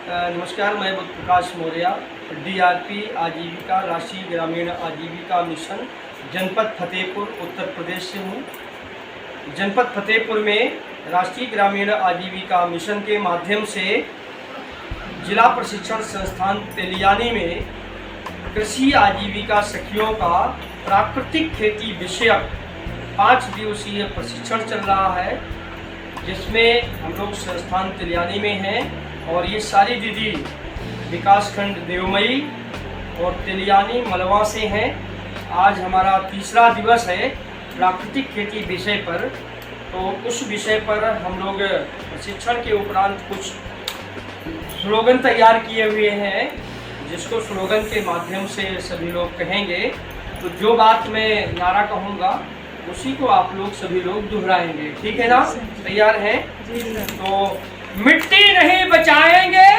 नमस्कार, मैं बुद्ध प्रकाश मौर्य, डीआरपी आजीविका राष्ट्रीय ग्रामीण आजीविका मिशन जनपद फतेहपुर उत्तर प्रदेश से हूँ। जनपद फतेहपुर में राष्ट्रीय ग्रामीण आजीविका मिशन के माध्यम से जिला प्रशिक्षण संस्थान तेलियानी में कृषि आजीविका सखियों का प्राकृतिक खेती विषयक 5 दिवसीय प्रशिक्षण चल रहा है, जिसमें हम लोग संस्थान तेलियानी में हैं और ये सारी दीदी विकासखंड देवमई और तेलियानी मलवा से हैं। आज हमारा तीसरा दिवस है प्राकृतिक खेती विषय पर। तो उस विषय पर हम लोग प्रशिक्षण के उपरांत कुछ स्लोगन तैयार किए हुए हैं, जिसको स्लोगन के माध्यम से सभी लोग कहेंगे। तो जो बात मैं नारा कहूँगा उसी को आप लोग सभी लोग दोहराएंगे, ठीक है ना? तैयार हैं? तो मिट्टी नहीं बचाएंगे,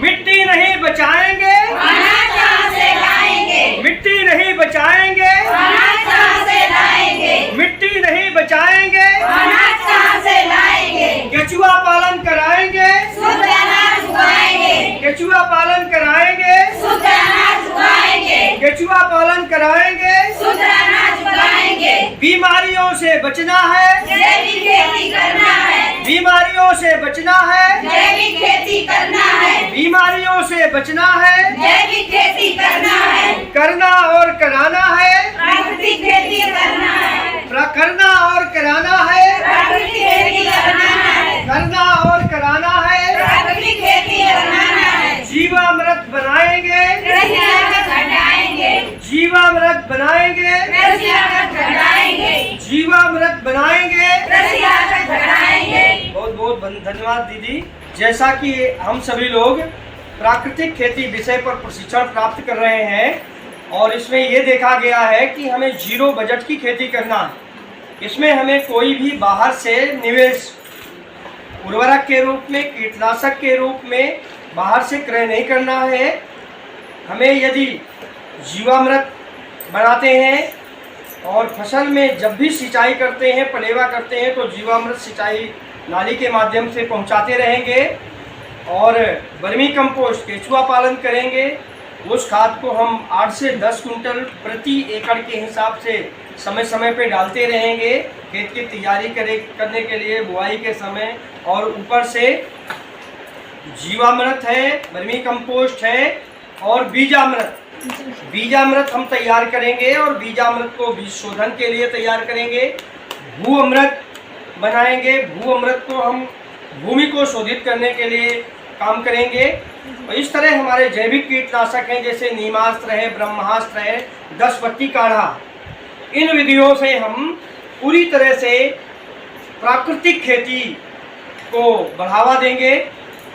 मिट्टी नहीं बचाएंगे, मिट्टी नहीं बचाएंगे, मिट्टी नहीं बचाएंगे, केचुआ पालन कराएंगे, केचुआ पालन कराएंगे, केचुआ पालन कराएंगे, बीमारियों से बचना है, जैविक खेती करना है, बीमारियों से बचना है, जैविक खेती करना है, बीमारियों से बचना है, जैविक खेती करना है, करना और कराना है, प्राकृतिक खेती करना है, करना और कराना है, प्राकृतिक खेती करना है, करना और कराना है, प्राकृतिक खेती करना है, जीवामृत बनाएंगे, कृषि लागत घटाएंगे, जीवामृत बनाएंगे, कृषि लागत घटाएंगे, जीवामृत बनाएंगे। कृषि लागत घटाएंगे। बहुत बहुत धन्यवाद दीदी। जैसा कि हम सभी लोग प्राकृतिक खेती विषय पर प्रशिक्षण प्राप्त कर रहे हैं और इसमें ये देखा गया है कि हमें जीरो बजट की खेती करना है। इसमें हमें कोई भी बाहर से निवेश उर्वरक के रूप में, कीटनाशक के रूप में बाहर से क्रय नहीं करना है। हमें यदि जीवामृत बनाते हैं और फसल में जब भी सिंचाई करते हैं, पलेवा करते हैं, तो जीवामृत सिंचाई नाली के माध्यम से पहुंचाते रहेंगे और वर्मी कंपोस्ट केचुआ पालन करेंगे। उस खाद को हम 8 से 10 कुंटल प्रति एकड़ के हिसाब से समय समय पे डालते रहेंगे, खेत की तैयारी करने के लिए, बुआई के समय। और ऊपर से जीवामृत है, वर्मी कंपोस्ट है और बीजामृत हम तैयार करेंगे और बीजामृत को बीज शोधन के लिए तैयार करेंगे। भू अमृत बनाएंगे, भू अमृत को हम भूमि को शोधित करने के लिए काम करेंगे। और इस तरह हमारे जैविक कीटनाशक हैं, जैसे नीमास्त्र है, ब्रह्मास्त्र है, 10 पत्ती काढ़ा। इन विधियों से हम पूरी तरह से प्राकृतिक खेती को बढ़ावा देंगे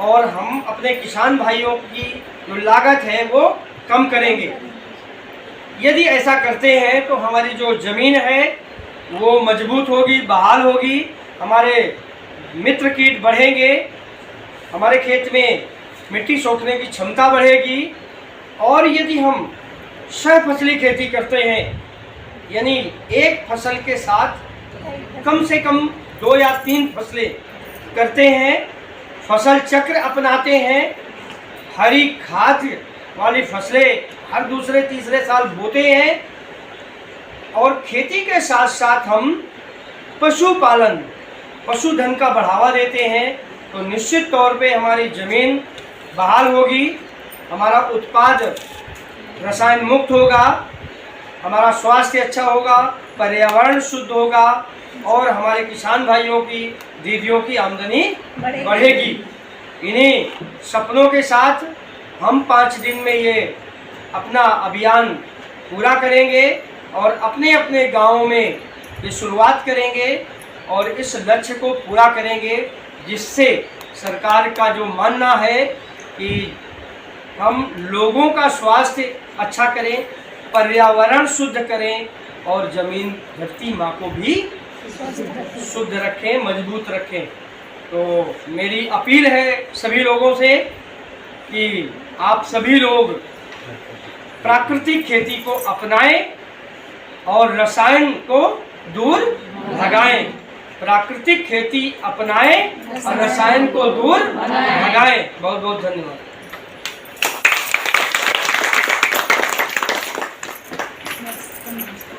और हम अपने किसान भाइयों की जो लागत है वो कम करेंगे। यदि ऐसा करते हैं तो हमारी जो ज़मीन है वो मजबूत होगी, बहाल होगी, हमारे मित्र कीट बढ़ेंगे, हमारे खेत में मिट्टी सोखने की क्षमता बढ़ेगी। और यदि हम सहफसली खेती करते हैं, यानी एक फसल के साथ कम से कम 2 या 3 फसलें करते हैं, फसल चक्र अपनाते हैं, हरी खाद वाली फसलें हर दूसरे तीसरे साल बोते हैं और खेती के साथ साथ हम पशुपालन, पशुधन का बढ़ावा देते हैं, तो निश्चित तौर पे हमारी ज़मीन बहाल होगी, हमारा उत्पाद रसायन मुक्त होगा, हमारा स्वास्थ्य अच्छा होगा, पर्यावरण शुद्ध होगा और हमारे किसान भाइयों की, दीदियों की आमदनी बढ़ेगी। इन्हीं सपनों के साथ हम 5 दिन में ये अपना अभियान पूरा करेंगे और अपने अपने गाँव में ये शुरुआत करेंगे और इस लक्ष्य को पूरा करेंगे, जिससे सरकार का जो मानना है कि हम लोगों का स्वास्थ्य अच्छा करें, पर्यावरण शुद्ध करें और ज़मीन धरती माँ को भी शुद्ध रखें, मजबूत रखें। तो मेरी अपील है सभी लोगों से कि आप सभी लोग प्राकृतिक खेती को अपनाएं और रसायन को दूर भगाएं। प्राकृतिक खेती अपनाएं और रसायन को दूर भगाएं। बहुत बहुत धन्यवाद। Next.